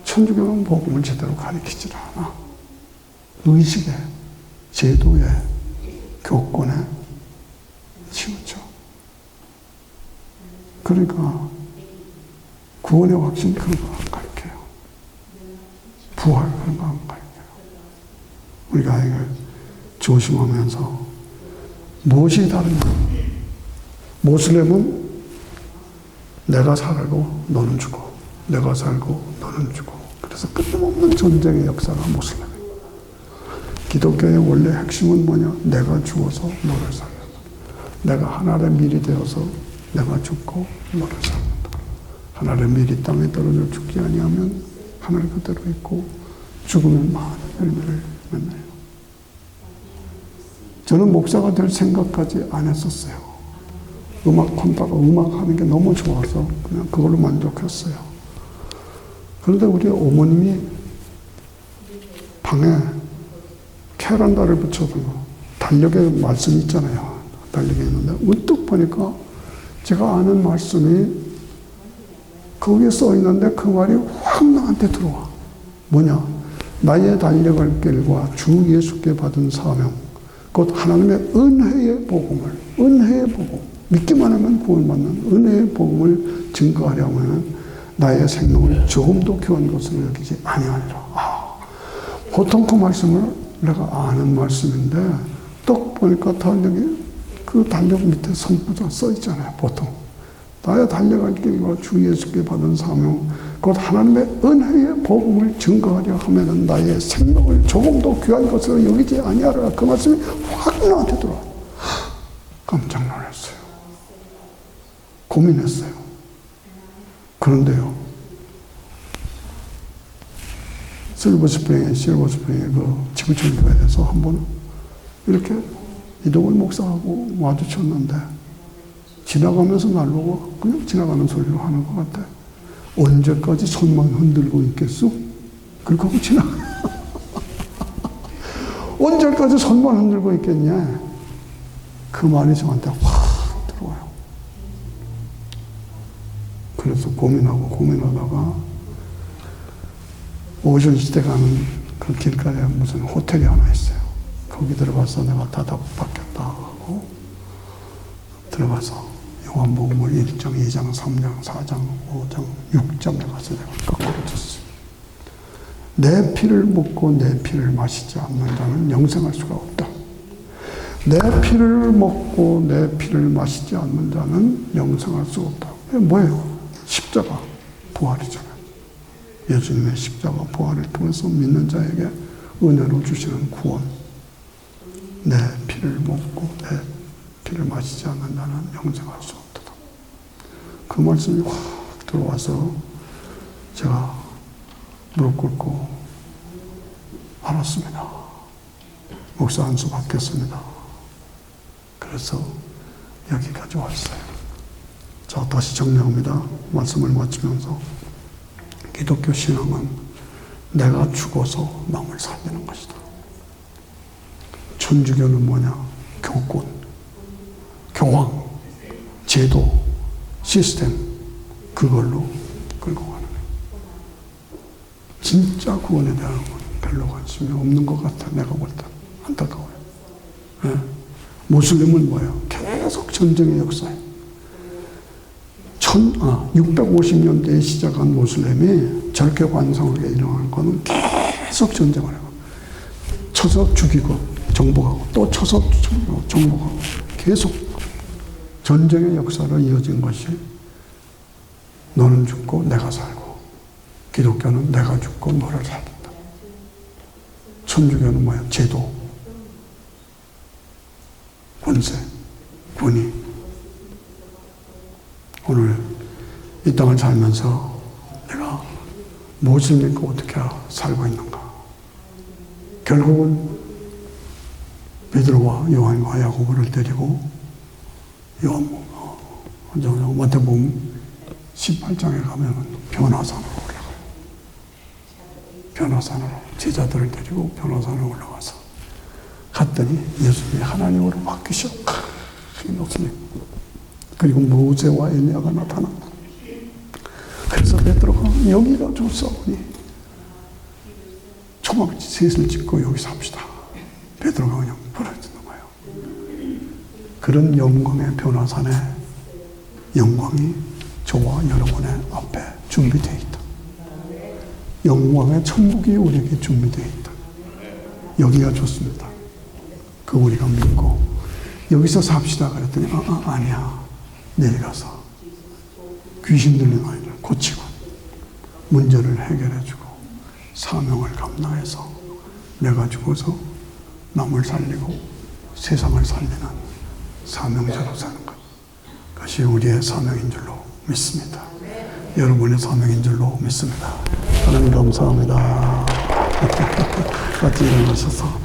천주교는 복음을 제대로 가르치질 않아. 의식에, 제도에, 교권에 치우쳐. 그러니까 구원의 확신 그런 거 안 가르쳐요. 부활 그런 거 안 가르쳐요. 우리가 이걸 조심하면서 무엇이 다르냐? 모슬렘은 내가 살고 너는 죽어. 내가 살고 너는 죽어. 그래서 끝없는 전쟁의 역사가 모슬렘이에요. 기독교의 원래 핵심은 뭐냐? 내가 죽어서 너를 살린다. 내가 하나님의 밀이 되어서 내가 죽고 너를 살린다. 하나님의 밀이 땅에 떨어져 죽지 아니하면 하늘 그대로 있고 죽으면 많은 열매를 맺나요. 저는 목사가 될 생각까지 안 했었어요. 음악 하는 게 너무 좋아서 그냥 그걸로 만족했어요. 그런데 우리 어머님이 방에 캐란다를 붙여서 달력에 말씀이 있잖아요. 달력에 있는데 문득 보니까 제가 아는 말씀이 거기에 써 있는데 그 말이 확 나한테 들어와. 뭐냐? 나의 달려갈 길과 주 예수께 받은 사명, 곧 하나님의 은혜의 복음을, 은혜의 복음, 믿기만 하면 구원받는 은혜의 복음을 증거하려면 나의 생명을 조금도 귀한 것으로 여기지 아니하리라. 보통 그 말씀을 내가 아는 말씀인데 딱 보니까 달력이 그 달력 밑에 선포가 써 있잖아요. 보통 나의 달려갈 길과 주 예수께 받은 사명, 곧 하나님의 은혜의 복음을 증거하려 하면은 나의 생명을 조금도 귀한 것으로 여기지 아니하라. 그 말씀이 확 나한테 들어와. 깜짝 놀랐어요. 고민했어요. 그런데요, 실버스프링에 그 지구촌 교회에서 한번 이렇게 이동훈 목사하고 마주쳤는데 지나가면서 날 보고 그냥 지나가는 소리로 하는 것 같아. 언제까지 손만 흔들고 있겠소? 그렇게 하고 지나가. 언제까지 손만 흔들고 있겠냐? 그 말이 저한테 확 들어와요. 그래서 고민하다가 오션시대 가는 그 길가에 무슨 호텔이 하나 있어요. 거기 들어가서 내가 받겠다 하고 들어가서 요한복음을 1장, 2장, 3장, 4장, 5장, 6장에 가서 내가 거꾸로 쳤어요. 내 피를 먹고 내 피를 마시지 않는 자는 영생할 수가 없다. 내 피를 먹고 내 피를 마시지 않는 자는 영생할 수가 없다. 이게 뭐예요? 십자가 부활이잖아요. 예수님의 십자가 부활을 통해서 믿는 자에게 은혜로 주시는 구원. 내 피를 먹고 내 피를 마시지 않는 자는 영생할 수 없다. 그 말씀이 확 들어와서 제가 무릎 꿇고 알았습니다. 목사 안수 받겠습니다. 그래서 여기까지 왔어요. 자, 다시 정리합니다. 말씀을 마치면서 기독교 신앙은 내가 죽어서 남을 살리는 것이다. 천주교는 뭐냐? 교권, 교황, 제도, 시스템, 그걸로 끌고 가는 거예요. 진짜 구원에 대한 건 별로 관심이 없는 것 같아. 내가 볼 때 안타까워요. 네. 모슬림은 뭐예요? 계속 전쟁의 역사예요. 650년대에 시작한 모슬렘이 저렇게 완성하게 일어난 거는 계속 전쟁을 해요. 쳐서 죽이고 정복하고 또 쳐서 죽이고 정복하고 계속 전쟁의 역사로 이어진 것이 너는 죽고 내가 살고, 기독교는 내가 죽고 너를 살린다. 천주교는 뭐야? 제도, 권세, 권위. 오늘 이 땅을 살면서 내가 무엇을 믿고 어떻게 살고 있는가? 결국은 베드로와 요한과 야고보를 데리고 마태복음 18장에 가면 변화산으로 올라가요. 변화산으로 제자들을 데리고 변화산으로 올라가서 갔더니 예수님이 하나님으로 바뀌셔. 높습니다. 그리고 모세와 엘리야가 나타났다. 그래서 베드로가 여기가 좋사오니 초막 셋을 짓고 여기서 합시다. 베드로가 그냥 부러지는 거예요. 그런 영광의 변화산의 영광이 저와 여러분의 앞에 준비되어 있다. 영광의 천국이 우리에게 준비되어 있다. 여기가 좋습니다. 그 우리가 믿고 여기서 삽시다 그랬더니 아니야. 내려가서 귀신 들린 아이를 고치고 문제를 해결해주고 사명을 감당해서 내가 죽어서 남을 살리고 세상을 살리는 사명자로 사는 것. 그것이 우리의 사명인 줄로 믿습니다. 여러분의 사명인 줄로 믿습니다. 하나님 감사합니다. 같이 일어나셔서